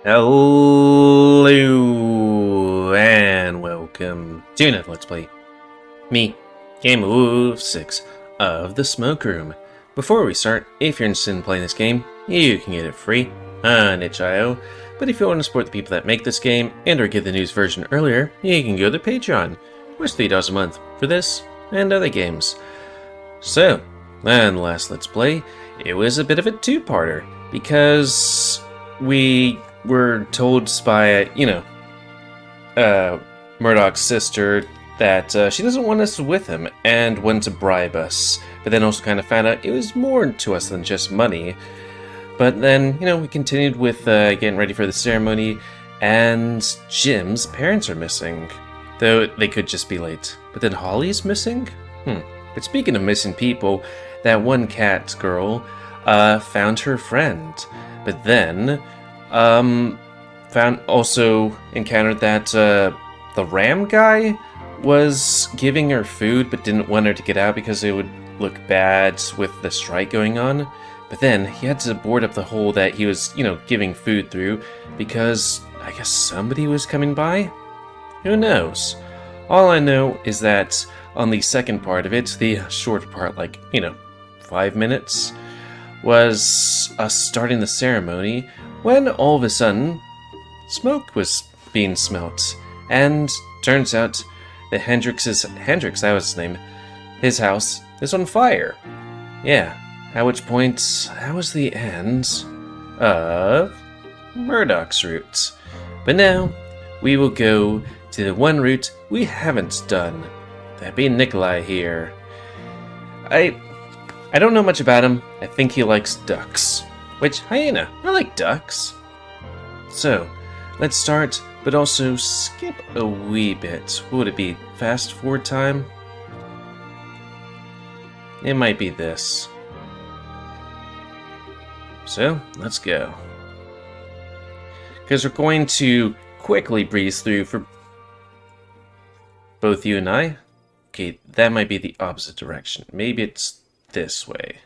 Hello and welcome to another Let's Play. Me, GamerWolfSix of the Smoke Room. Before we start, if you're interested in playing this game, you can get it free on itch.io. But if you want to support the people that make this game and or get the news version earlier, you can go to Patreon, which is $3 a month for this and other games. So, and last Let's Play, it was a bit of a two-parter because we were told by, Murdoch's sister that she doesn't want us with him and wanted to bribe us, but then also kind of found out it was more to us than just money. But then, we continued with getting ready for the ceremony, and Jim's parents are missing, though they could just be late. But then Holly's missing? But speaking of missing people, that one cat girl found her friend, but then encountered that the ram guy was giving her food but didn't want her to get out because it would look bad with the strike going on. But then he had to board up the hole that he was, giving food through because I guess somebody was coming by? Who knows? All I know is that on the second part of it, the short part, 5 minutes, was us starting the ceremony when all of a sudden smoke was being smelt, and turns out that Hendrix, that was his name, his house is on fire. Yeah, at which point that was the end of Murdoch's route. But now we will go to the one route we haven't done, that being Nikolai here. I don't know much about him. I think he likes ducks. Which, hyena, I like ducks. So, let's start, but also skip a wee bit. What would it be? Fast forward time? It might be this. So, let's go. Because we're going to quickly breeze through for both you and I. Okay, that might be the opposite direction. Maybe it's this way.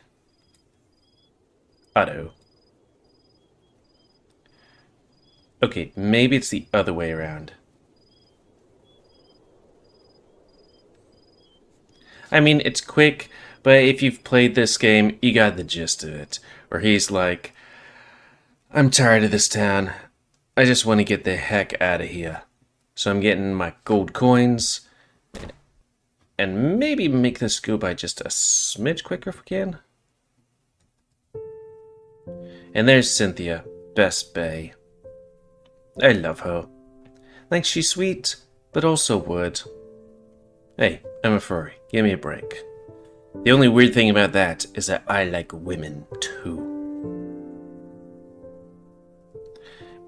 Auto. Okay, maybe it's the other way around. I mean, it's quick, but if you've played this game, you got the gist of it. Where he's like, I'm tired of this town. I just want to get the heck out of here. So I'm getting my gold coins. And maybe make this go by just a smidge quicker if we can. And there's Cynthia, best bae. I love her. Like she's sweet, but also would. Hey, I'm a furry. Give me a break. The only weird thing about that is that I like women too.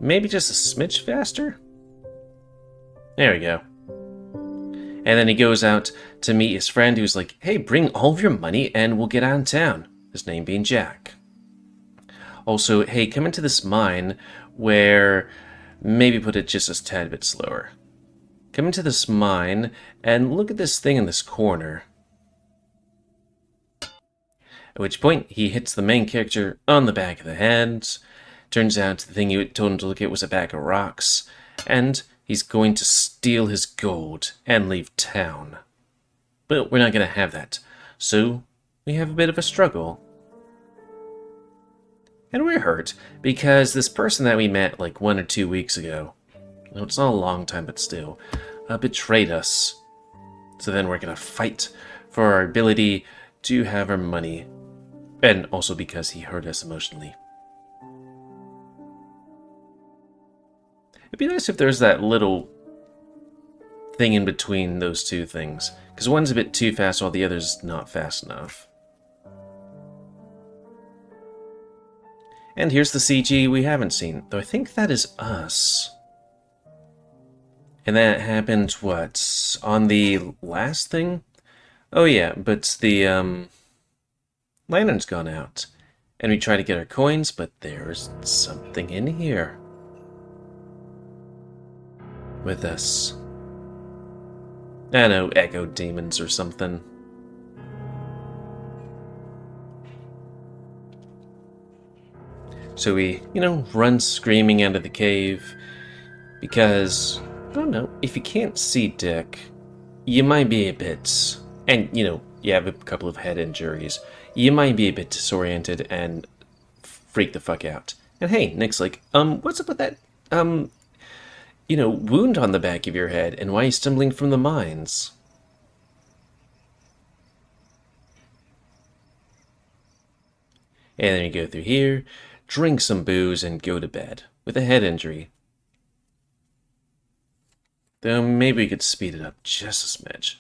Maybe just a smidge faster? There we go. And then he goes out to meet his friend who's like, hey, bring all of your money and we'll get out of town. His name being Jack. Also, hey, come into this mine where... maybe put it just a tad bit slower. Come into this mine and look at this thing in this corner. At which point, he hits the main character on the back of the head. Turns out the thing you told him to look at was a bag of rocks. And he's going to steal his gold and leave town. But we're not going to have that. So, we have a bit of a struggle. And we're hurt, because this person that we met 1 or 2 weeks ago, well, it's not a long time, but still, betrayed us. So then we're going to fight for our ability to have our money. And also because he hurt us emotionally. It'd be nice if there's that little thing in between those two things. Because one's a bit too fast while the other's not fast enough. And here's the CG we haven't seen, though I think that is us. And that happened, what, on the last thing? Oh yeah, but the, lantern's gone out. And we try to get our coins, but there's something in here. With us. I don't know, echo demons or something. So we, run screaming out of the cave because, I don't know, if you can't see Dick, you might be a bit, and, you have a couple of head injuries, you might be a bit disoriented and freak the fuck out. And hey, Nick's like, what's up with that, wound on the back of your head, and why are you stumbling from the mines? And then you go through here, drink some booze, and go to bed with a head injury. Though maybe we could speed it up just a smidge.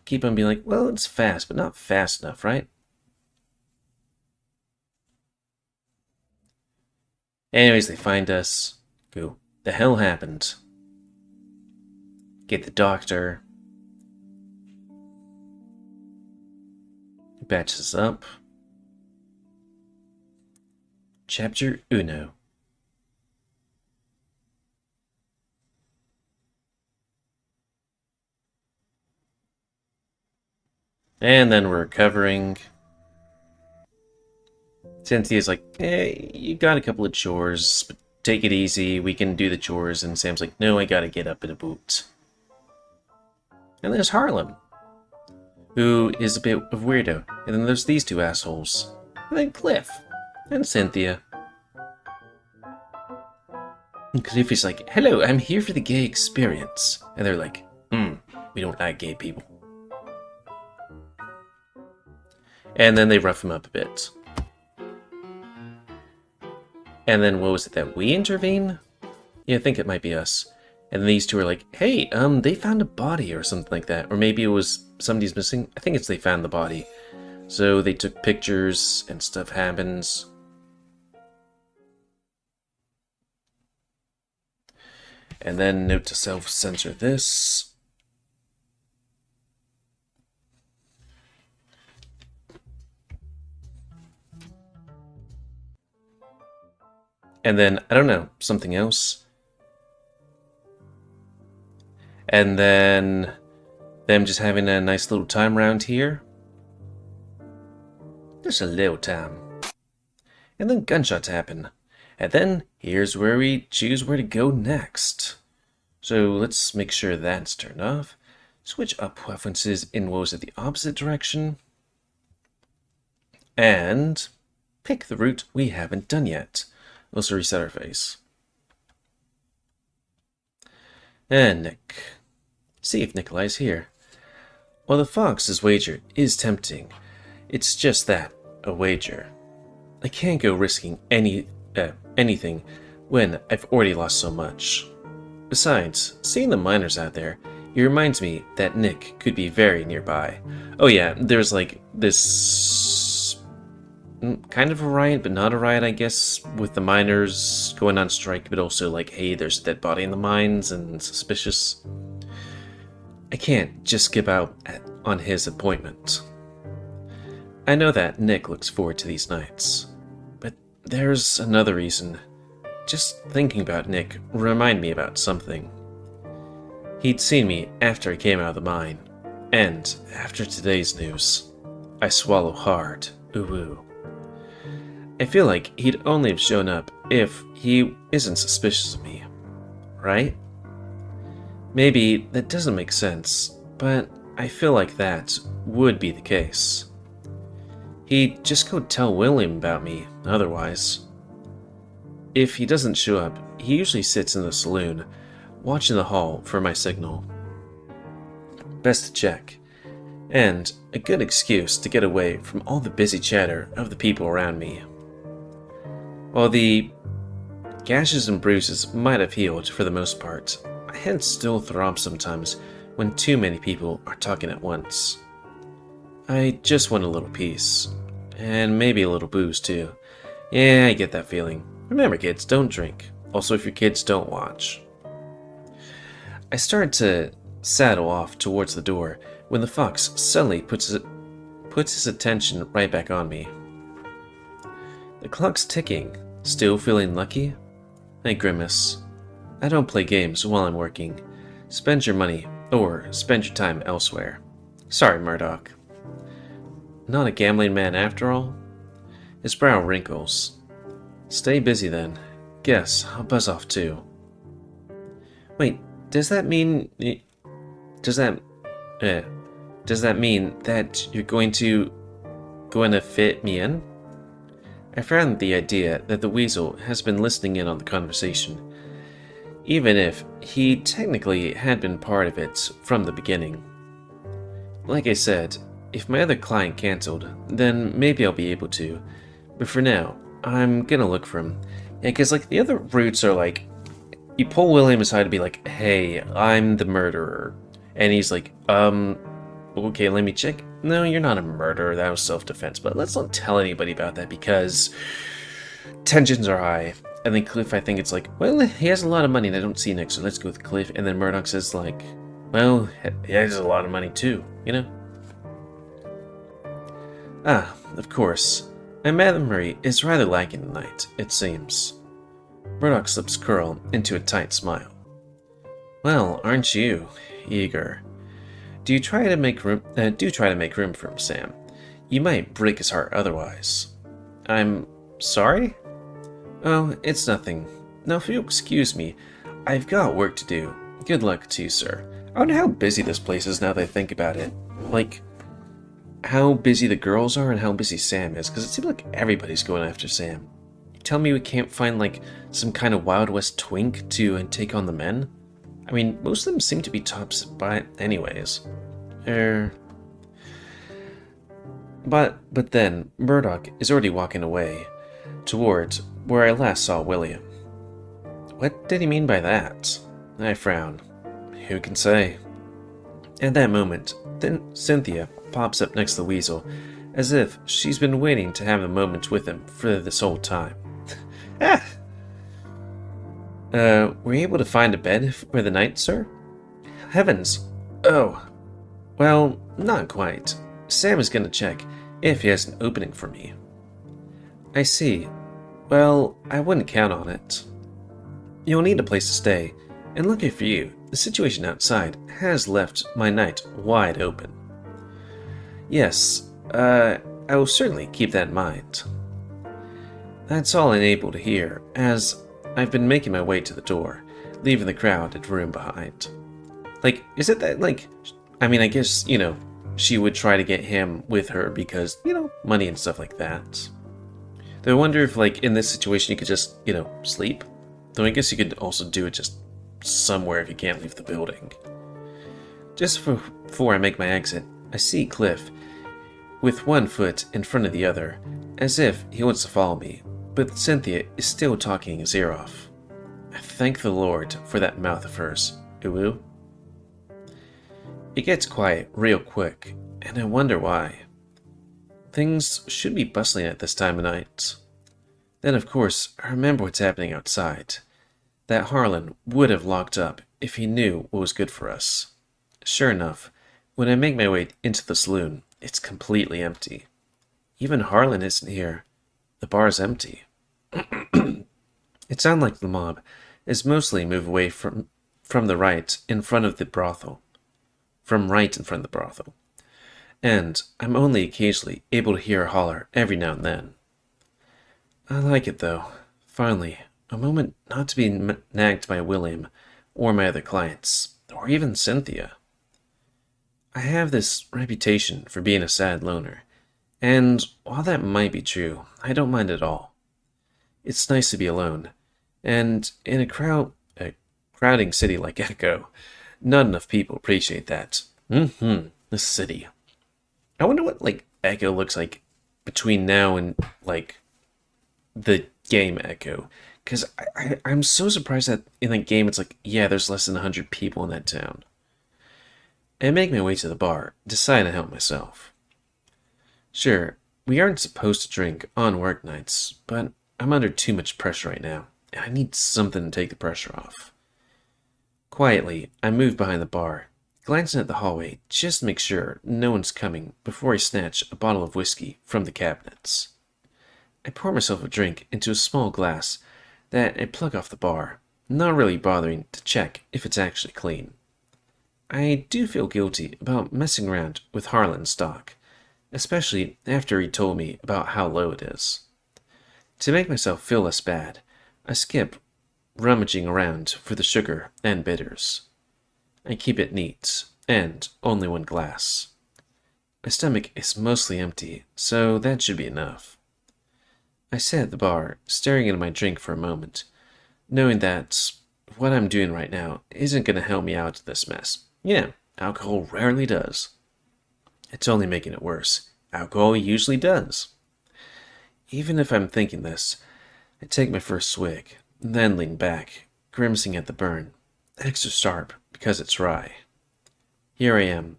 Keep on being like, well, it's fast, but not fast enough, right? Anyways, they find us. Go, the hell happened? Get the doctor. He patches us up. Chapter Uno. And then we're recovering. Cynthia's like, hey, you got a couple of chores, but take it easy, we can do the chores. And Sam's like, no, I gotta get up in a boot. And there's Harlem, who is a bit of a weirdo. And then there's these two assholes. And then Cliff. And Cynthia. And Cliff is like, hello, I'm here for the gay experience. And they're like, we don't like gay people. And then they rough him up a bit. And then what was it that we intervene? Yeah, I think it might be us. And these two are like, hey, they found a body or something like that. Or maybe it was somebody's missing. I think it's they found the body. So they took pictures and stuff happens. And then note to self, censor this. And then, I don't know, something else. And then them just having a nice little time around here. Just a little time. And then gunshots happen. And then here's where we choose where to go next. So let's make sure that's turned off. Switch up preferences in what was it, the opposite direction. And pick the route we haven't done yet. Also reset our face. And Nick. See if Nikolai's here. While the Fox's wager is tempting, it's just that, a wager. I can't go risking anything when I've already lost so much. Besides, seeing the miners out there, it reminds me that Nick could be very nearby. Oh yeah, there's like this kind of a riot, but not a riot, I guess, with the miners going on strike, but also like, hey, there's a dead body in the mines and suspicious. I can't just skip out on his appointment. I know that Nick looks forward to these nights, but there's another reason. Just thinking about Nick reminded me about something. He'd seen me after I came out of the mine, and after today's news, I swallow hard, ooh. I feel like he'd only have shown up if he isn't suspicious of me, right? Maybe that doesn't make sense, but I feel like that would be the case. He'd just go tell William about me, otherwise. If he doesn't show up, he usually sits in the saloon, watching the hall for my signal. Best to check, and a good excuse to get away from all the busy chatter of the people around me. While the gashes and bruises might have healed for the most part, my head still throbs sometimes when too many people are talking at once. I just want a little peace, and maybe a little booze too. Yeah, I get that feeling. Remember kids, don't drink. Also if your kids don't watch. I start to saddle off towards the door when the fox suddenly puts his attention right back on me. The clock's ticking. Still feeling lucky? I grimace. I don't play games while I'm working. Spend your money, or spend your time elsewhere. Sorry, Murdoch. Not a gambling man after all? His brow wrinkles. Stay busy then. Guess I'll buzz off too. Wait, does that mean... Does that... does that mean that you're going to fit me in? I frowned at the idea that the weasel has been listening in on the conversation, even if he technically had been part of it from the beginning. Like I said, if my other client cancelled, then maybe I'll be able to, but for now, I'm gonna look for him. Yeah, because like the other routes are like, you pull William aside to be like, hey, I'm the murderer, and he's like, okay, let me check. No, you're not a murderer, that was self-defense, but let's not tell anybody about that because tensions are high. And then Cliff, I think it's like, well, he has a lot of money and I don't see next, so let's go with Cliff. And then Murdoch says like, well, he has a lot of money too, you know? Ah, of course. My memory is rather lacking tonight, it seems. Murdoch's lips curl into a tight smile. Well, aren't you eager? Do try to make room for him, Sam. You might break his heart otherwise. I'm sorry? Oh, it's nothing. Now, if you'll excuse me, I've got work to do. Good luck to you, sir. I wonder how busy this place is now that I think about it. Like, how busy the girls are and how busy Sam is, because it seems like everybody's going after Sam. You tell me we can't find, like, some kind of Wild West twink to take on the men? I mean, most of them seem to be tops by anyways. But then, Murdoch is already walking away towards where I last saw William. What did he mean by that? I frown. Who can say? At that moment, then Cynthia pops up next to the weasel, as if she's been waiting to have a moment with him for this whole time. Ah! Were you able to find a bed for the night, sir? Heavens! Oh. Well, not quite. Sam is gonna check if he has an opening for me. I see. Well, I wouldn't count on it. You'll need a place to stay, and lucky for you, the situation outside has left my night wide open. Yes, I will certainly keep that in mind. That's all I'm able to hear, as I've been making my way to the door, leaving the crowded room behind. Like, is it that, like, I mean, I guess, you know, she would try to get him with her because, you know, money and stuff like that. Though I wonder if, like, in this situation you could just, you know, sleep? Though I guess you could also do it just somewhere if you can't leave the building. Just before I make my exit, I see Cliff with one foot in front of the other, as if he wants to follow me, but Cynthia is still talking his ear off. I thank the Lord for that mouth of hers. Ooh. It gets quiet real quick, and I wonder why. Things should be bustling at this time of night. Then, of course, I remember what's happening outside. That Harlan would have locked up if he knew what was good for us. Sure enough, when I make my way into the saloon, it's completely empty. Even Harlan isn't here. The bar's empty. It sounds like the mob is mostly moved away from the right in front of the brothel. From right in front of the brothel. And I'm only occasionally able to hear a holler every now and then. I like it though. Finally, a moment not to be nagged by William or my other clients, or even Cynthia. I have this reputation for being a sad loner, and while that might be true, I don't mind at all. It's nice to be alone, and in a crowding city like Echo, not enough people appreciate that. The city. I wonder what, like, Echo looks like between now and, like, the game Echo. Because I'm so surprised that in the game it's like, yeah, there's less than 100 people in that town. I make my way to the bar, decide to help myself. Sure, we aren't supposed to drink on work nights, but I'm under too much pressure right now, and I need something to take the pressure off. Quietly, I move behind the bar, glancing at the hallway just to make sure no one's coming before I snatch a bottle of whiskey from the cabinets. I pour myself a drink into a small glass that I plug off the bar, not really bothering to check if it's actually clean. I do feel guilty about messing around with Harlan's stock, especially after he told me about how low it is. To make myself feel less bad, I skip rummaging around for the sugar and bitters. I keep it neat, and only one glass. My stomach is mostly empty, so that should be enough. I sit at the bar, staring at my drink for a moment, knowing that what I'm doing right now isn't going to help me out of this mess. Yeah, alcohol rarely does. It's only making it worse. Alcohol usually does. Even if I'm thinking this, I take my first swig, then lean back, grimacing at the burn, extra sharp because it's rye. Here I am,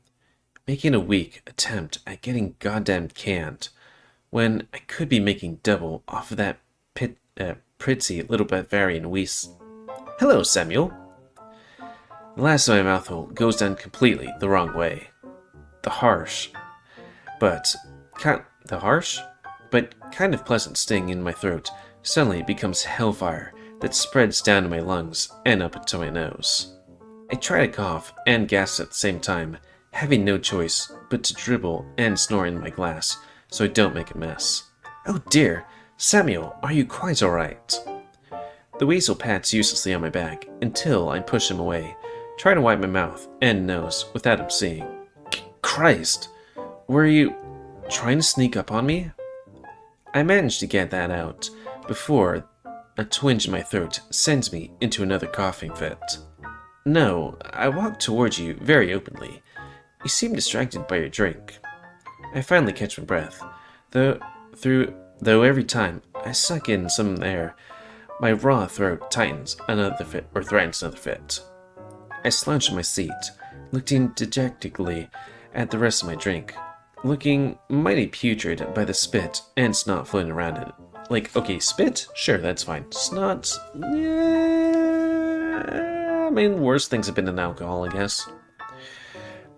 making a weak attempt at getting goddamn canned, when I could be making double off of that pretty little Bavarian wheeze. Hello, Samuel. The last of my mouthful goes down completely the wrong way. The harsh, but kind of pleasant sting in my throat suddenly becomes hellfire that spreads down to my lungs and up into my nose. I try to cough and gasp at the same time, having no choice but to dribble and snore in my glass so I don't make a mess. Oh dear, Samuel, are you quite alright? The weasel pats uselessly on my back until I push him away, trying to wipe my mouth and nose without him seeing. Christ, were you trying to sneak up on me? I managed to get that out before a twinge in my throat sends me into another coughing fit. No, I walked towards you very openly. You seem distracted by your drink. I finally catch my breath, though every time I suck in some air, my raw throat tightens another fit or threatens another fit. I slouch in my seat, looking dejectedly at the rest of my drink, looking mighty putrid by the spit and snot floating around it. Like, okay, spit? Sure, that's fine. Snot? Yeah, I mean, worse things have been in alcohol, I guess.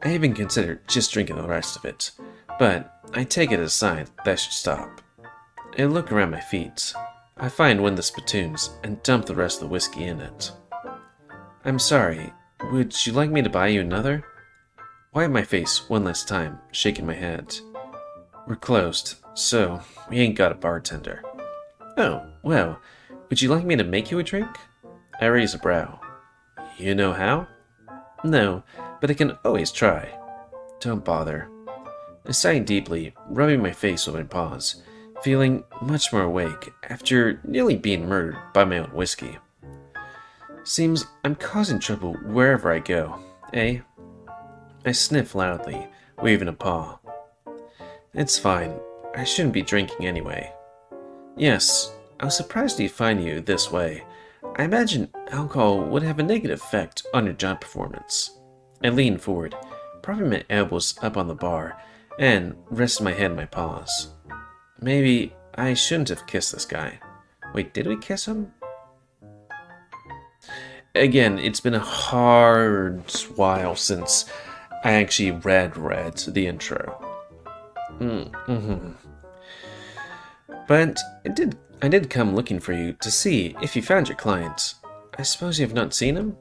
I even considered just drinking the rest of it, but I take it as a sign that I should stop. I look around my feet. I find one of the spittoons and dump the rest of the whiskey in it. I'm sorry, would you like me to buy you another? Wipe my face one last time, shaking my head. We're closed, so we ain't got a bartender. Oh, well, would you like me to make you a drink? I raise a brow. You know how? No, but I can always try. Don't bother. I sigh deeply, rubbing my face with my paws, feeling much more awake after nearly being murdered by my own whiskey. Seems I'm causing trouble wherever I go, eh? I sniff loudly, waving a paw. It's fine. I shouldn't be drinking anyway. Yes, I was surprised to find you this way. I imagine alcohol would have a negative effect on your job performance. I lean forward, propping my elbows up on the bar, and resting my head in my paws. Maybe I shouldn't have kissed this guy. Wait, did we kiss him? Again, it's been a hard while since I actually read the intro. But I did come looking for you to see if you found your client. I suppose you have not seen him?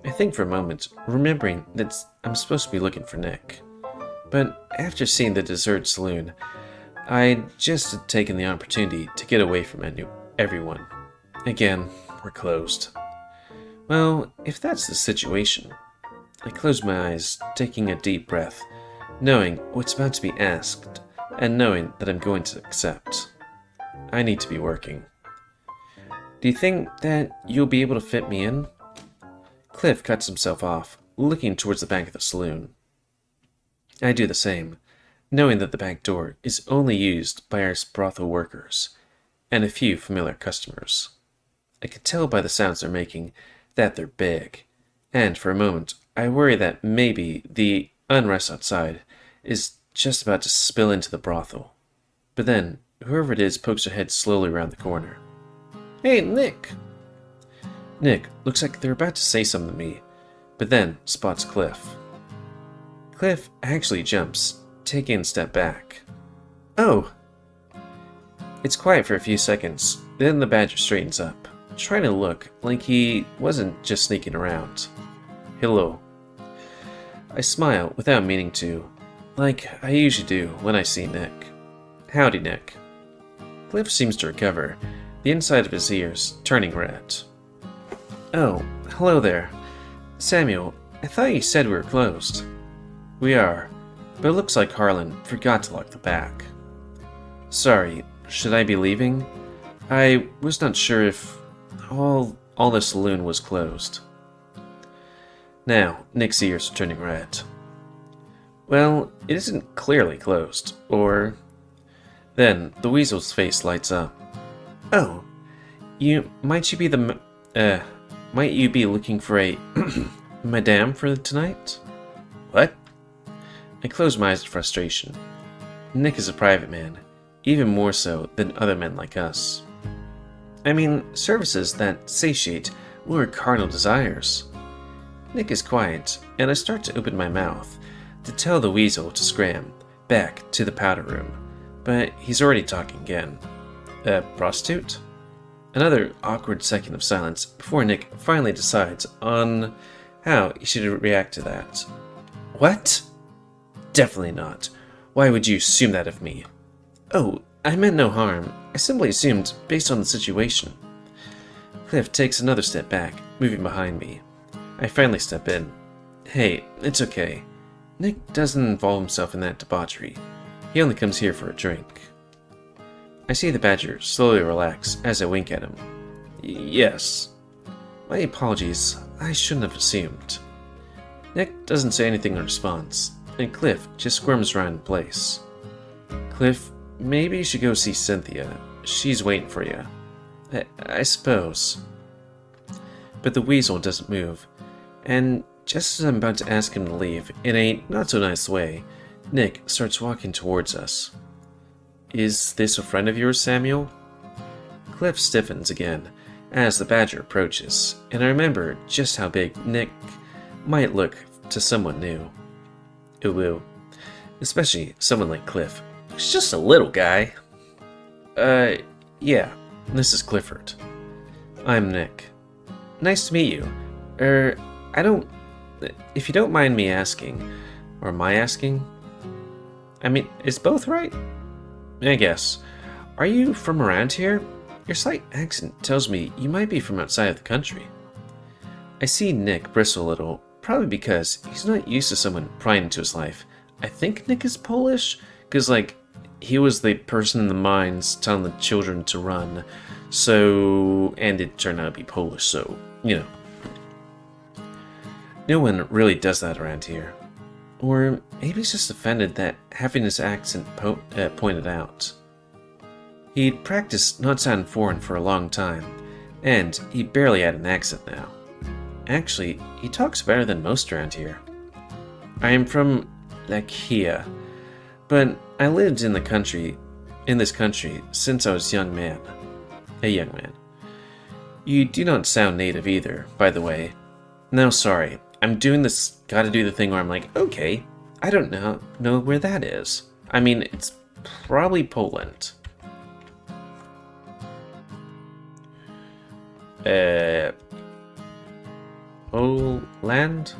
I think for a moment, remembering that I'm supposed to be looking for Nick. But after seeing the deserted saloon, I just had taken the opportunity to get away from everyone. Again, we're closed. Well, if that's the situation. I close my eyes, taking a deep breath, knowing what's about to be asked, and knowing that I'm going to accept. I need to be working. Do you think that you'll be able to fit me in? Cliff cuts himself off, looking towards the back of the saloon. I do the same, knowing that the back door is only used by our brothel workers, and a few familiar customers. I can tell by the sounds they're making that they're big, and for a moment I worry that maybe the unrest outside is just about to spill into the brothel. But then, whoever it is pokes their head slowly around the corner. Hey, Nick! Nick looks like they're about to say something to me, but then spots Cliff. Cliff actually jumps, taking a step back. Oh! It's quiet for a few seconds, then the badger straightens up, trying to look like he wasn't just sneaking around. Hello. I smile without meaning to, like I usually do when I see Nick. Howdy, Nick. Cliff seems to recover, the inside of his ears turning red. Oh, hello there. Samuel, I thought you said we were closed. We are, but it looks like Harlan forgot to lock the back. Sorry, should I be leaving? I was not sure if all the saloon was closed. Now, Nick's ears are turning red. Well, it isn't clearly closed, or... Then, the weasel's face lights up. Oh, might you be looking for a madame for tonight? What? I close my eyes in frustration. Nick is a private man, even more so than other men like us. I mean, services that satiate our carnal desires. Nick is quiet, and I start to open my mouth to tell the weasel to scram back to the powder room, but he's already talking again. Prostitute? Another awkward second of silence before Nick finally decides on how he should react to that. What? Definitely not. Why would you assume that of me? Oh, I meant no harm. I simply assumed based on the situation. Cliff takes another step back, moving behind me. I finally step in. Hey, it's okay. Nick doesn't involve himself in that debauchery. He only comes here for a drink. I see the badger slowly relax as I wink at him. Yes. My apologies, I shouldn't have assumed. Nick doesn't say anything in response, and Cliff just squirms around in place. Cliff, maybe you should go see Cynthia. She's waiting for you. I suppose. But the weasel doesn't move, and just as I'm about to ask him to leave in a not-so-nice way, Nick starts walking towards us. Is this a friend of yours, Samuel? Cliff stiffens again as the badger approaches, and I remember just how big Nick might look to someone new. Ooh, especially someone like Cliff. He's just a little guy. Yeah, this is Clifford. I'm Nick. Nice to meet you. If you don't mind me asking, or my asking? I mean, is both right? I guess. Are you from around here? Your slight accent tells me you might be from outside of the country. I see Nick bristle a little, probably because he's not used to someone prying into his life. I think Nick is Polish, because, he was the person in the mines telling the children to run, and it turned out to be Polish, so, No one really does that around here. Or maybe he's just offended that having his accent pointed out. He'd practiced not sounding foreign for a long time, and he barely had an accent now. Actually, he talks better than most around here. I am from Lakia, but I lived in this country since I was a young man. You do not sound native either, by the way. No, sorry. I'm doing this gotta do the thing where I'm like, okay, I don't know where that is. I mean, it's probably Poland. Poland?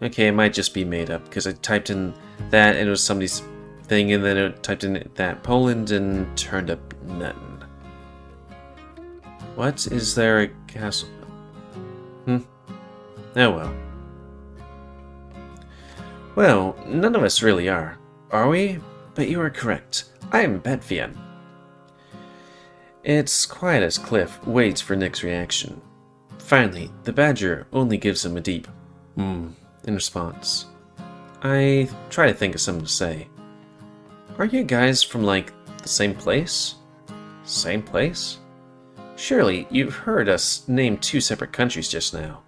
Okay, it might just be made up, because I typed in that and it was somebody's thing, and then it typed in that Poland and turned up nothing. What? Is there a castle? Oh well. Well, none of us really are we? But you are correct. I am Betvian. It's quiet as Cliff waits for Nick's reaction. Finally, the badger only gives him a deep in response. I try to think of something to say. Are you guys from, the same place? Same place? Surely you've heard us name two separate countries just now.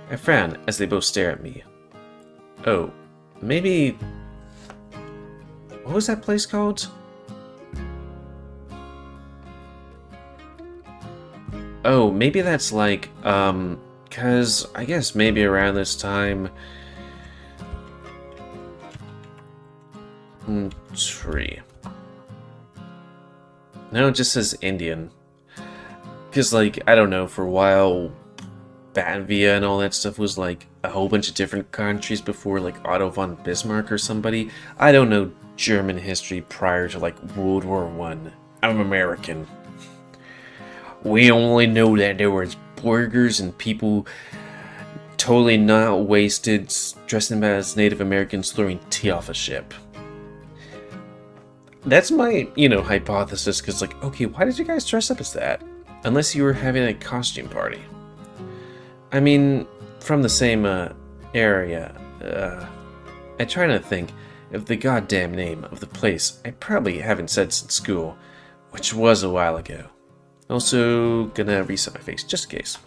I frown as they both stare at me. Oh, maybe... What was that place called? Oh, maybe that's cause I guess maybe around this time... Tree. No, it just says Indian. Because, I don't know, for a while, Batvia and all that stuff was, a whole bunch of different countries before, like Otto von Bismarck or somebody. I don't know German history prior to like World War One. I'm American. We only know that there was burgers and people totally not wasted, dressing as Native Americans throwing tea off a ship. That's my, hypothesis, because, like, okay, why did you guys dress up as that? Unless you were having a costume party. I mean, from the same, area, I try to think of the goddamn name of the place I probably haven't said since school, which was a while ago. Also, gonna reset my face, just in case.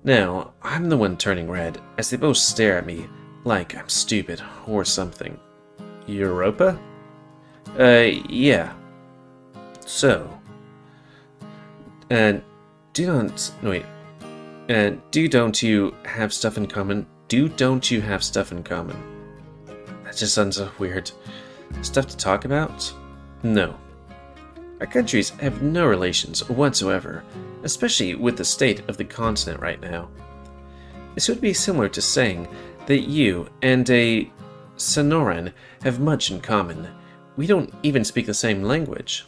Now, I'm the one turning red, as they both stare at me like I'm stupid or something. Europa? Yeah. So, don't you have stuff in common? Don't you have stuff in common? That just sounds so weird. Stuff to talk about? No. Our countries have no relations whatsoever, especially with the state of the continent right now. This would be similar to saying that you and a Sonoran have much in common. We don't even speak the same language.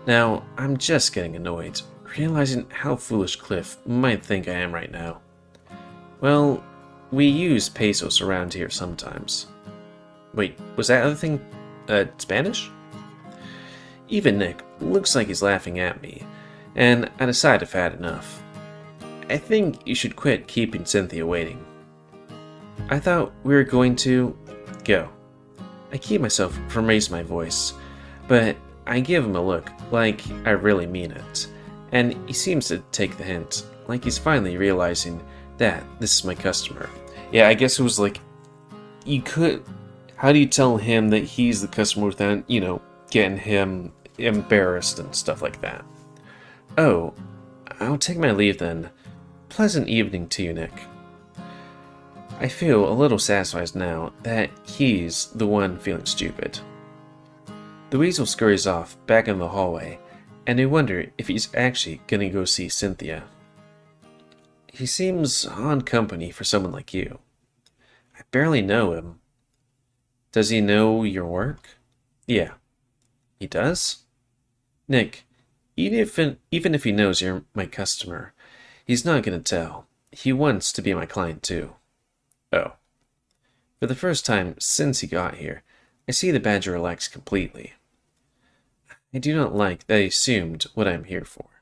Now, I'm just getting annoyed, realizing how foolish Cliff might think I am right now. Well, we use pesos around here sometimes. Wait, was that other thing, Spanish? Even Nick looks like he's laughing at me, and I decide I've had enough. I think you should quit keeping Cynthia waiting. I thought we were going to go. I keep myself from raising my voice, but I give him a look like I really mean it, and he seems to take the hint, like he's finally realizing that this is my customer. Yeah, I guess it was like, how do you tell him that he's the customer without, getting him embarrassed and stuff like that? Oh, I'll take my leave then. Pleasant evening to you, Nick. I feel a little satisfied now that he's the one feeling stupid. The weasel scurries off back in the hallway, and I wonder if he's actually gonna go see Cynthia. He seems odd company for someone like you. I barely know him. Does he know your work? Yeah. He does? Nick, even if he knows you're my customer, he's not gonna tell. He wants to be my client too. Oh. For the first time since he got here, I see the badger relax completely. I do not like that he assumed what I'm here for.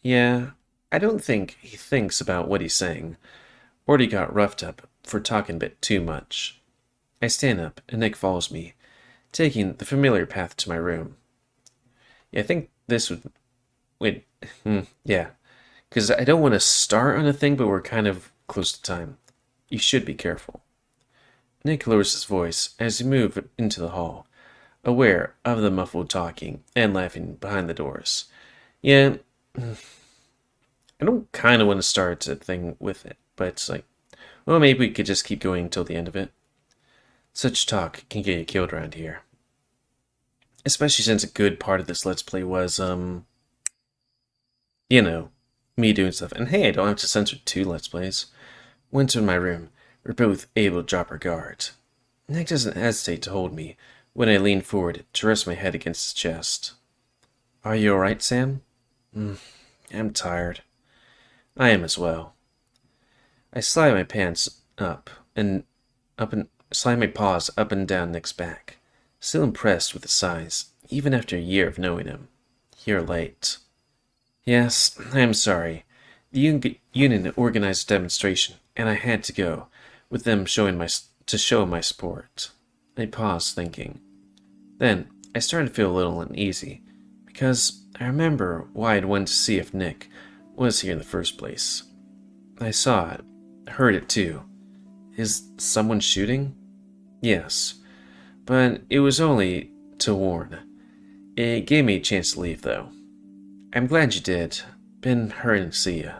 Yeah, I don't think he thinks about what he's saying, or he got roughed up for talking a bit too much. I stand up, and Nick follows me, taking the familiar path to my room. Yeah, I think this would... Wait, yeah. Because I don't want to start on a thing, but we're kind of close to time. You should be careful. Nick lowers his voice as he moves into the hall, aware of the muffled talking and laughing behind the doors. Yeah, I don't kind of want to start a thing with it, but it's like, well, maybe we could just keep going until the end of it. Such talk can get you killed around here. Especially since a good part of this Let's Play was, me doing stuff. And hey, I don't have to censor 2 Let's Plays. Once in my room, we're both able to drop our guard. Nick doesn't hesitate to hold me when I lean forward to rest my head against his chest. Are you alright, Sam? I'm tired. I am as well. I slide my pants slide my paws up and down Nick's back, still impressed with his size, even after a year of knowing him. You're late. Yes, I am sorry. The union organized a demonstration, and I had to go, with them to show my support. I paused, thinking. Then, I started to feel a little uneasy, because I remember why I'd wanted to see if Nick was here in the first place. I saw it, heard it too. Is someone shooting? Yes, but it was only to warn. It gave me a chance to leave, though. I'm glad you did. Been hurrying to see you.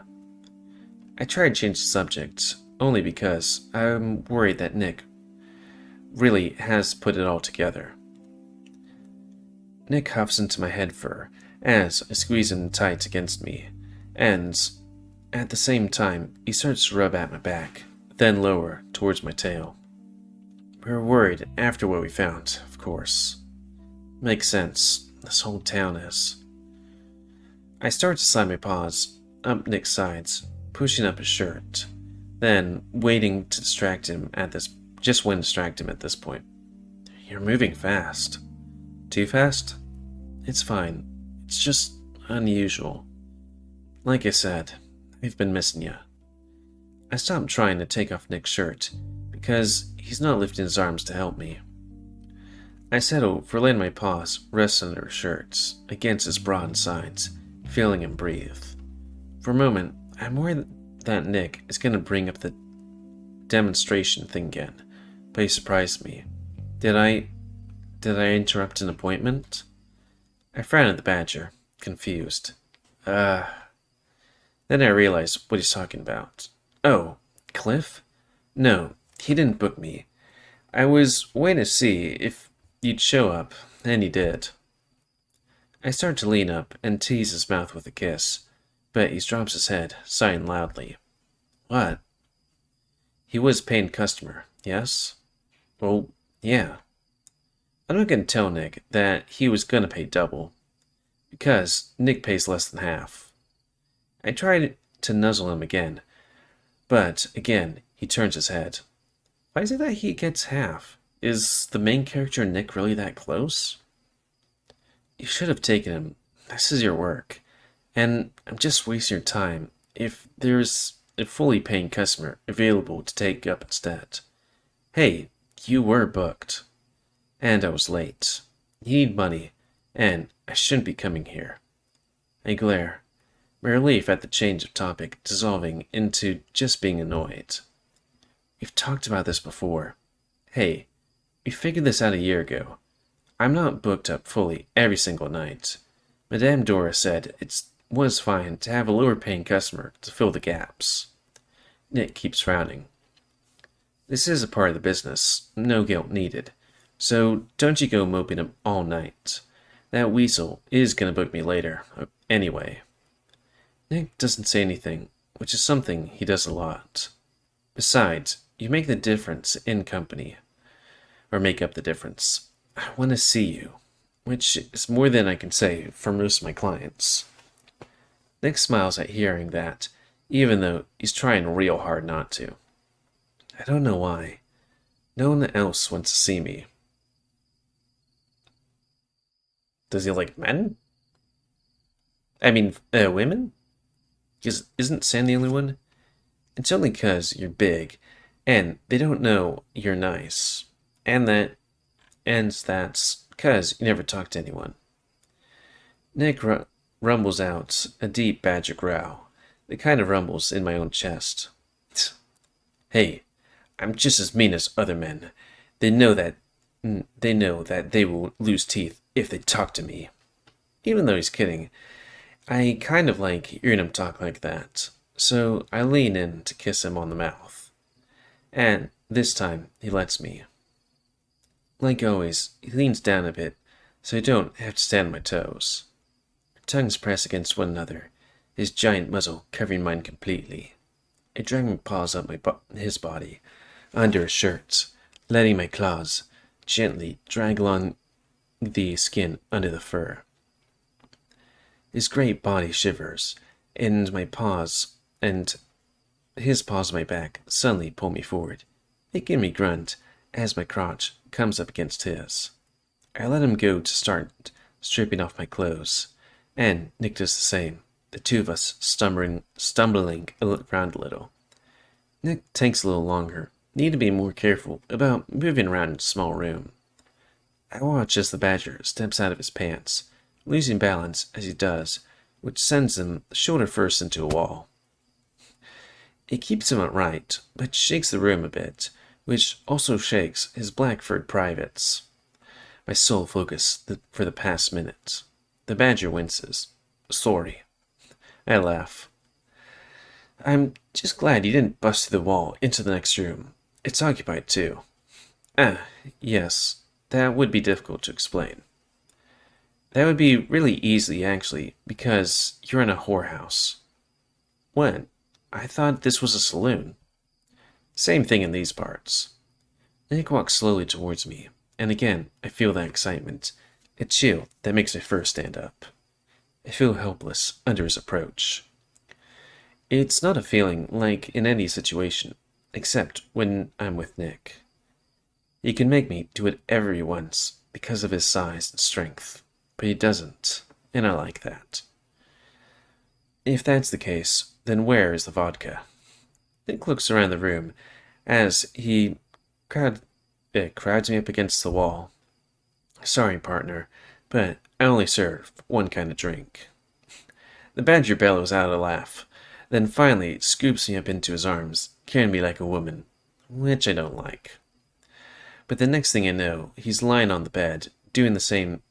I tried to change the subject, only because I'm worried that Nick really has put it all together. Nick huffs into my head fur as I squeeze him tight against me, and At the same time, he starts to rub at my back, then lower towards my tail. We were worried after what we found, of course. Makes sense. This whole town is. I start to slide my paws up Nick's sides, pushing up his shirt, then waiting to distract him at this point. You're moving fast. Too fast? It's fine. It's just unusual. Like I said, I've been missing you. I stopped trying to take off Nick's shirt because he's not lifting his arms to help me. I settle for letting my paws rest under his shirts, against his broad sides, feeling him breathe. For a moment, I'm worried that Nick is going to bring up the demonstration thing again, but he surprised me. Did I interrupt an appointment? I frowned at the badger, confused. Then I realized what he's talking about. Oh, Cliff? No, he didn't book me. I was waiting to see if you'd show up, and you did. I start to lean up and tease his mouth with a kiss, but he drops his head, sighing loudly. What? He was a paying customer, yes? Well, yeah. I'm not going to tell Nick that he was going to pay double, because Nick pays less than half. I tried to nuzzle him again, but again he turns his head. Why is it that he gets half? Is the main character Nick really that close? You should have taken him. This is your work, and I'm just wasting your time if there's a fully paying customer available to take up instead. Hey, you were booked. And I was late. You need money, and I shouldn't be coming here. I glare, my relief at the change of topic dissolving into just being annoyed. We've talked about this before. Hey, we figured this out a year ago. I'm not booked up fully every single night. Madame Dora said it was fine to have a lower paying customer to fill the gaps. Nick keeps frowning. This is a part of the business, no guilt needed. So don't you go moping him all night. That weasel is gonna book me later, anyway. Nick doesn't say anything, which is something he does a lot. Besides, you make the difference in company. Or make up the difference. I want to see you, which is more than I can say for most of my clients. Nick smiles at hearing that, even though he's trying real hard not to. I don't know why. No one else wants to see me. Does he like men? I mean, women? Isn't Sam the only one? It's only 'cause you're big, and they don't know you're nice. And that's 'cause you never talk to anyone. Nick rumbles out a deep badger growl, the kind of rumbles in my own chest. Hey, I'm just as mean as other men. They know that they will lose teeth if they talk to me. Even though he's kidding, I kind of like hearing him talk like that, so I lean in to kiss him on the mouth. And this time, he lets me. Like always, he leans down a bit, so I don't have to stand on my toes. Our tongues press against one another, his giant muzzle covering mine completely. I drag my paws up his body, under his shirts, letting my claws gently drag along the skin under the fur. His great body shivers, and his paws on my back suddenly pull me forward, making me grunt as my crotch comes up against his. I let him go to start stripping off my clothes, and Nick does the same, the two of us stumbling around a little. Nick takes a little longer, need to be more careful about moving around in a small room. I watch as the badger steps out of his pants, losing balance as he does, which sends him shoulder first into a wall. It keeps him upright, but shakes the room a bit, which also shakes his black furred privates. My sole focus for the past minute. The badger winces. Sorry. I laugh. I'm just glad you didn't bust through the wall into the next room. It's occupied too. Yes. That would be difficult to explain. That would be really easy, actually, because you're in a whorehouse. What? I thought this was a saloon. Same thing in these parts. Nick walks slowly towards me, and again, I feel that excitement. A chill that makes my fur stand up. I feel helpless under his approach. It's not a feeling like in any situation, except when I'm with Nick. He can make me do whatever he wants because of his size and strength, but he doesn't, and I like that. If that's the case, then where is the vodka? Nick looks around the room as he crowds me up against the wall. Sorry, partner, but I only serve one kind of drink. The badger bellows out a laugh, then finally scoops me up into his arms, carrying me like a woman, which I don't like. But the next thing I know, he's lying on the bed, doing the same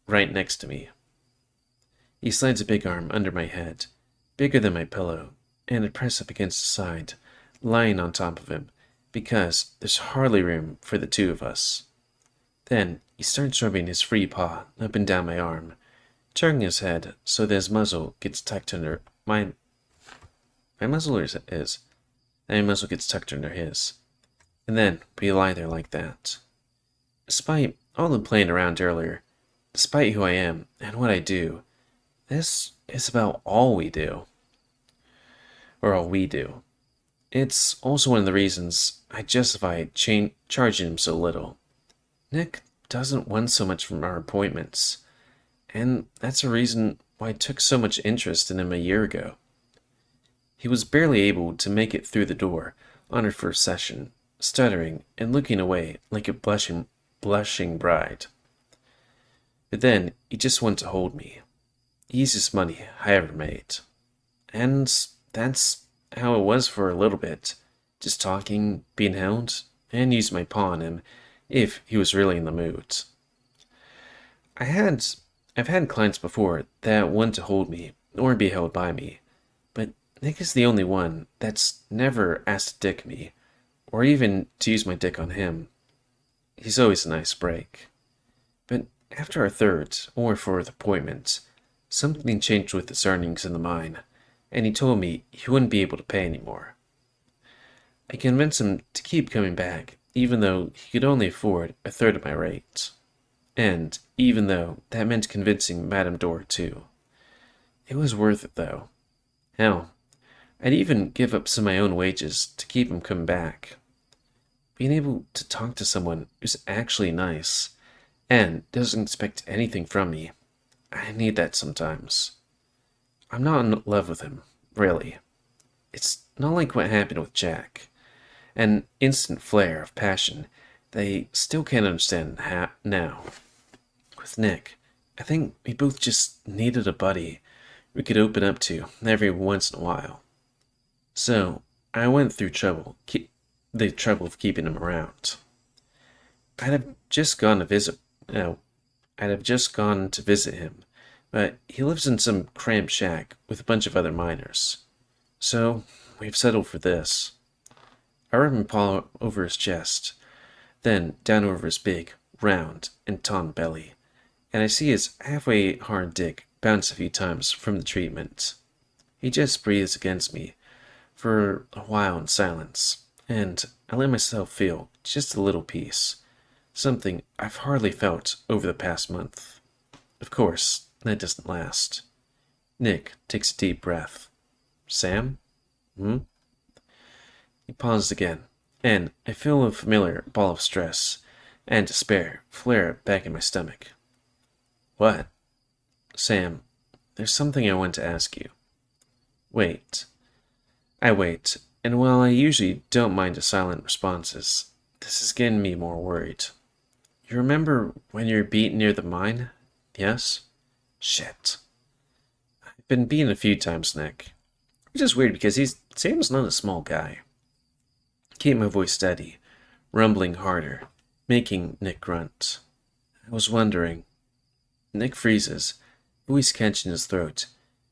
right next to me. He slides a big arm under my head, bigger than my pillow, and I press up against the side, lying on top of him, because there's hardly room for the two of us. Then he starts rubbing his free paw up and down my arm, turning his head so that his muzzle gets tucked under my muzzle gets tucked under his. And then we lie there like that. Despite all the playing around earlier, despite who I am and what I do, this is about all we do. Or all we do. It's also one of the reasons I justify charging him so little. Nick doesn't want so much from our appointments, and that's a reason why I took so much interest in him a year ago. He was barely able to make it through the door on her first session, stuttering and looking away like a blushing bride. But then he just wanted to hold me. Easiest money I ever made. And that's how it was for a little bit. Just talking, being held, and using my paw on him if he was really in the mood. I've had clients before that want to hold me or be held by me, but Nick is the only one that's never asked to dick me, or even to use my dick on him. He's always a nice break. But after our third or fourth appointment, something changed with his earnings in the mine, and he told me he wouldn't be able to pay anymore. I convinced him to keep coming back, even though he could only afford a third of my rate. And even though that meant convincing Madame Dore too. It was worth it though. Hell, I'd even give up some of my own wages to keep him coming back. Being able to talk to someone who's actually nice and doesn't expect anything from me, I need that sometimes. I'm not in love with him, really. It's not like what happened with Jack. An instant flare of passion they still can't understand now. With Nick, I think we both just needed a buddy we could open up to every once in a while. So I went through the trouble of keeping him around. I'd have just gone to visit him, but he lives in some cramped shack with a bunch of other miners. So we've settled for this. I rub my paw over his chest, then down over his big, round, and taunt belly, and I see his halfway hard dick bounce a few times from the treatment. He just breathes against me for a while in silence, and I let myself feel just a little peace, something I've hardly felt over the past month. Of course, that doesn't last. Nick takes a deep breath. Sam? He paused again, and I feel a familiar ball of stress and despair flare back in my stomach. What? Sam, there's something I want to ask you. Wait. I wait, and while I usually don't mind the silent responses, this is getting me more worried. You remember when you were beaten near the mine? Yes? Shit. I've been beaten a few times, Nick. Which is weird because Sam's not a small guy. Keep my voice steady, rumbling harder, making Nick grunt. I was wondering. Nick freezes, voice catching his throat,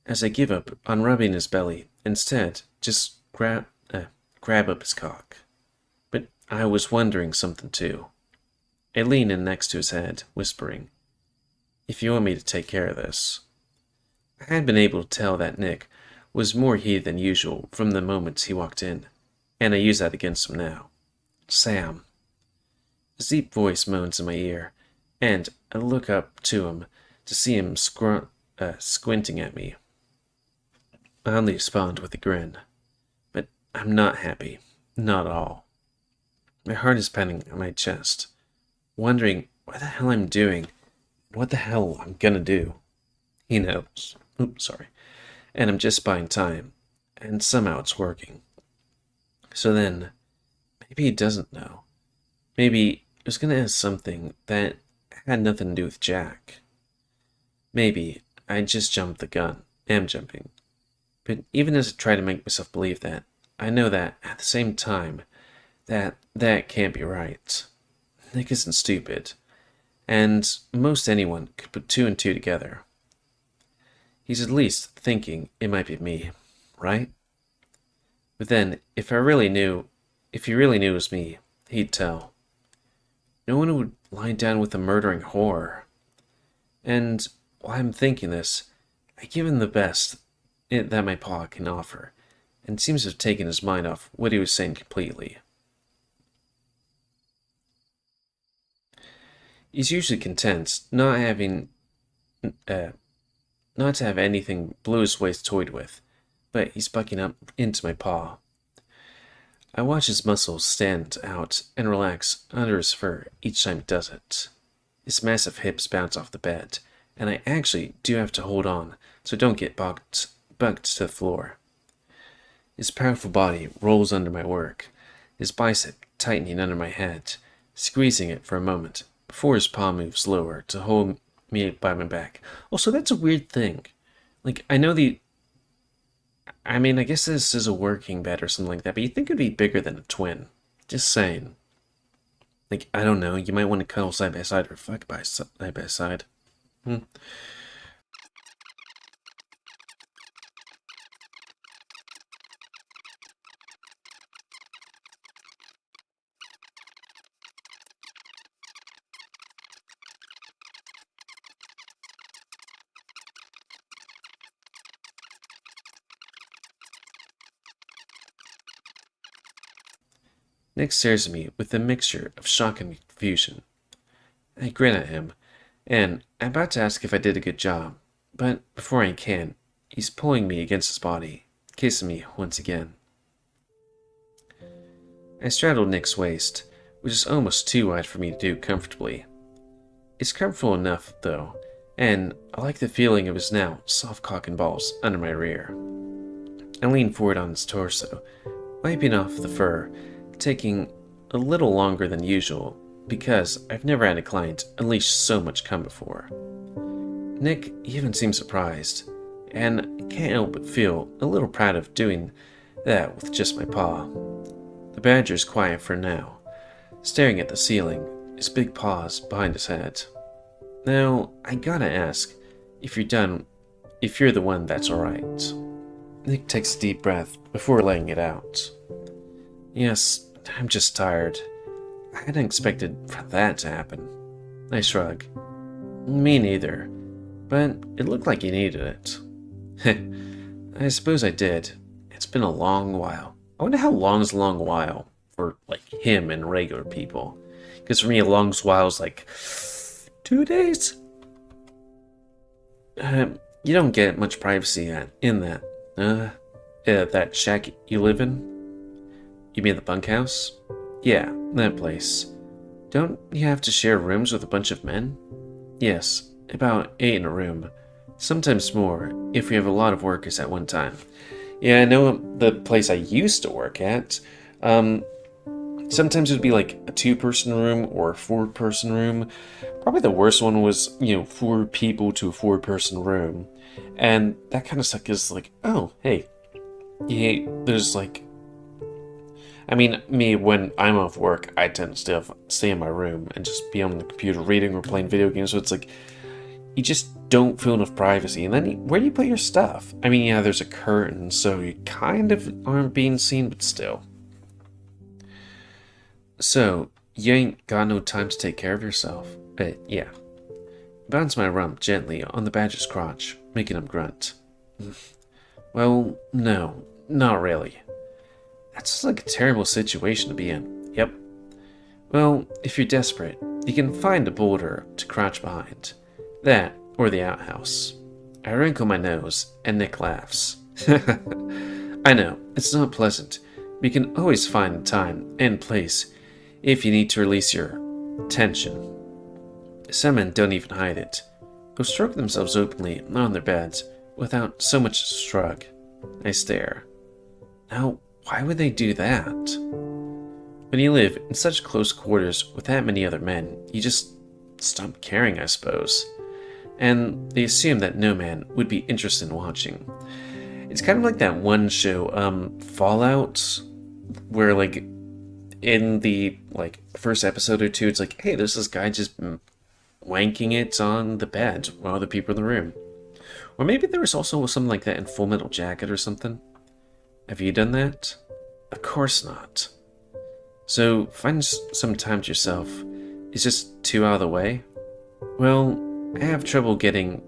as I give up on rubbing his belly, instead just grab up his cock. But I was wondering something too. I lean in next to his head, whispering, if you want me to take care of this. I had been able to tell that Nick was more heated than usual from the moment he walked in, and I use that against him now. Sam. His deep voice moans in my ear, and I look up to him to see him squinting at me. I only respond with a grin, but I'm not happy. Not at all. My heart is pounding on my chest, wondering what the hell I'm doing, and what the hell I'm gonna do. He knows. Oops, sorry. And I'm just buying time, and somehow it's working. So then, maybe he doesn't know. Maybe he was gonna ask something that had nothing to do with Jack. Maybe I just jumped the gun. Am jumping. But even as I try to make myself believe that, I know that, at the same time, that can't be right. Nick isn't stupid, and most anyone could put two and two together. He's at least thinking it might be me, right? But then, if he really knew it was me, he'd tell. No one would lie down with a murdering whore. And while I'm thinking this, I give him the best that my paw can offer, and seems to have taken his mind off what he was saying completely. He's usually content not to have anything below his waist toyed with, but he's bucking up into my paw. I watch his muscles stand out and relax under his fur each time he does it. His massive hips bounce off the bed, and I actually do have to hold on so I don't get bucked to the floor. His powerful body rolls under my work, his bicep tightening under my head, squeezing it for a moment before his paw moves lower to hold me by my back. Also, that's a weird thing. Like, I guess this is a working bed or something like that, but you'd think it'd be bigger than a twin. Just saying. Like, I don't know, you might want to cuddle side by side or fuck side by side. Nick stares at me with a mixture of shock and confusion. I grin at him, and I'm about to ask if I did a good job, but before I can, he's pulling me against his body, kissing me once again. I straddle Nick's waist, which is almost too wide for me to do comfortably. It's comfortable enough, though, and I like the feeling of his now soft cock and balls under my rear. I lean forward on his torso, wiping off the fur, taking a little longer than usual because I've never had a client unleash so much cum before. Nick even seems surprised, and I can't help but feel a little proud of doing that with just my paw. The badger's quiet for now, staring at the ceiling, his big paws behind his head. Now, I gotta ask, if you're the one that's alright. Nick takes a deep breath before letting it out. Yes, I'm just tired. I hadn't expected for that to happen. I shrug. Me neither, but it looked like you needed it. I suppose I did. It's been a long while. I wonder how long is a long while for, like, him and regular people. Because for me, a long while is like 2 days. You don't get much privacy in that shack you live in. You mean the bunkhouse? Yeah, that place. Don't you have to share rooms with a bunch of men? Yes, about 8 in a room. Sometimes more, if we have a lot of workers at one time. Yeah, I know the place I used to work at. Sometimes it would be like a 2-person room or a 4-person room. Probably the worst one was, 4 people to a 4-person room. And that kind of sucked because, like, oh, hey, there's like, me, when I'm off work, I tend to stay in my room and just be on the computer reading or playing video games. So it's like, you just don't feel enough privacy. And then, where do you put your stuff? Yeah, there's a curtain, so you kind of aren't being seen, but still. So, you ain't got no time to take care of yourself. But, yeah. Bounce my rump gently on the badger's crotch, making him grunt. Well, no, not really. That's like a terrible situation to be in. Yep. Well, if you're desperate, you can find a boulder to crouch behind. That, or the outhouse. I wrinkle my nose, and Nick laughs. I know, it's not pleasant, but you can always find time and place if you need to release your tension. Some men don't even hide it. They'll stroke themselves openly on their beds without so much as a shrug. I stare. Now, why would they do that? When you live in such close quarters with that many other men, you just stop caring, I suppose. And they assume that no man would be interested in watching. It's kind of like that one show, Fallout, where like in the first episode or two, it's like, hey, there's this guy just wanking it on the bed while other people are in the room. Or maybe there was also something like that in Full Metal Jacket or something. Have you done that? Of course not. So find some time to yourself. It's just too out of the way. Well, I have trouble getting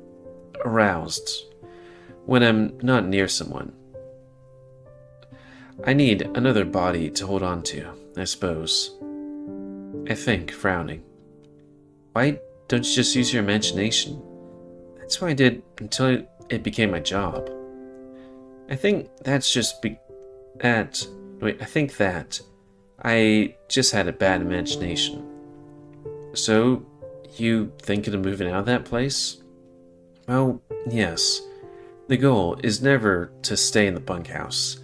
aroused when I'm not near someone. I need another body to hold on to, I suppose. I think, frowning. Why don't you just use your imagination? That's what I did until it became my job. I think that's just I think that I just had a bad imagination. So, you thinking of moving out of that place? Well, yes. The goal is never to stay in the bunkhouse.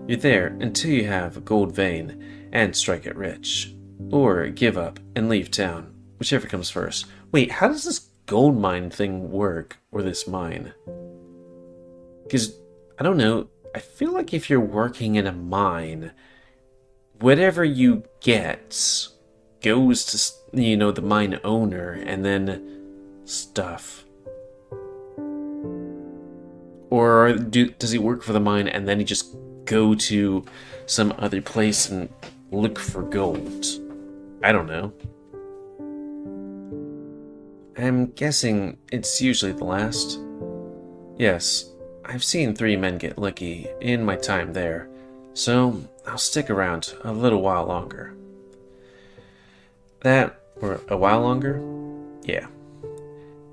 You're there until you have a gold vein and strike it rich. Or give up and leave town, whichever comes first. Wait, how does this gold mine thing work? Or this mine? Because, I don't know, I feel like if you're working in a mine, whatever you get goes to, the mine owner and then stuff. Or does he work for the mine and then he just go to some other place and look for gold? I don't know. I'm guessing it's usually the last. Yes, I've seen 3 men get lucky in my time there, so I'll stick around a little while longer. Or a while longer? Yeah.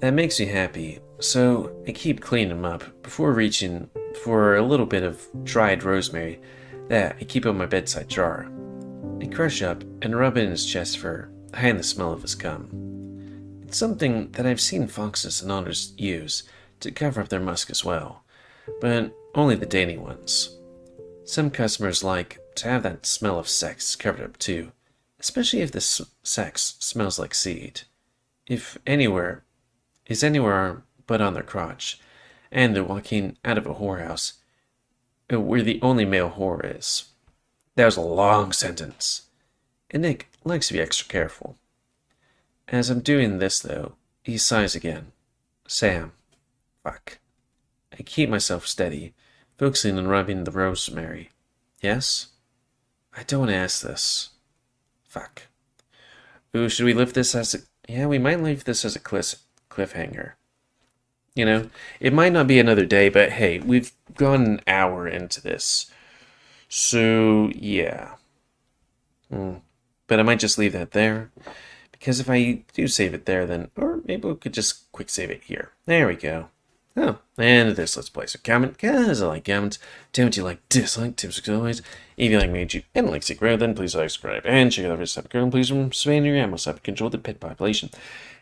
That makes me happy, so I keep cleaning them up before reaching for a little bit of dried rosemary that I keep on my bedside jar. I crush up and rub it in his chest for hiding the smell of his gum. It's something that I've seen foxes and otters use to cover up their musk as well, but only the dainty ones. Some customers like to have that smell of sex covered up too, especially if the sex smells like seed. If anywhere but on their crotch, and they're walking out of a whorehouse where the only male whore is. That was a long sentence, and Nick likes to be extra careful. As I'm doing this, though, he sighs again. Sam. Fuck. I keep myself steady, focusing on rubbing the rosemary. Yes? I don't want to ask this. Fuck. Ooh, should we leave this as a... Yeah, we might leave this as a cliffhanger. It might not be another day, but hey, we've gone an hour into this. So, yeah. But I might just leave that there. Because if I do save it there, then... Or maybe we could just quick save it here. There we go. Oh, and this Let's Play. So comment, because I like comments. Don't you like dislike tips as always. If you like me and like to grow, then please like, subscribe, and check out the rest of the girl. Please expand your ammo so I can control the pet population.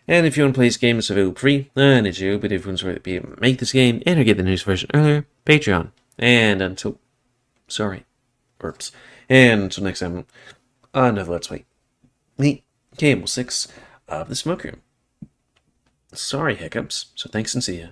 And if you want to play this game, it's available free on itch.io, but if you want to be able to make this game and or get the news version earlier, Patreon. And until... Sorry. Oops. And until next time, another Let's Play. Me, GamerWolfSix of the Smoke Room. Sorry hiccups, so thanks and see ya.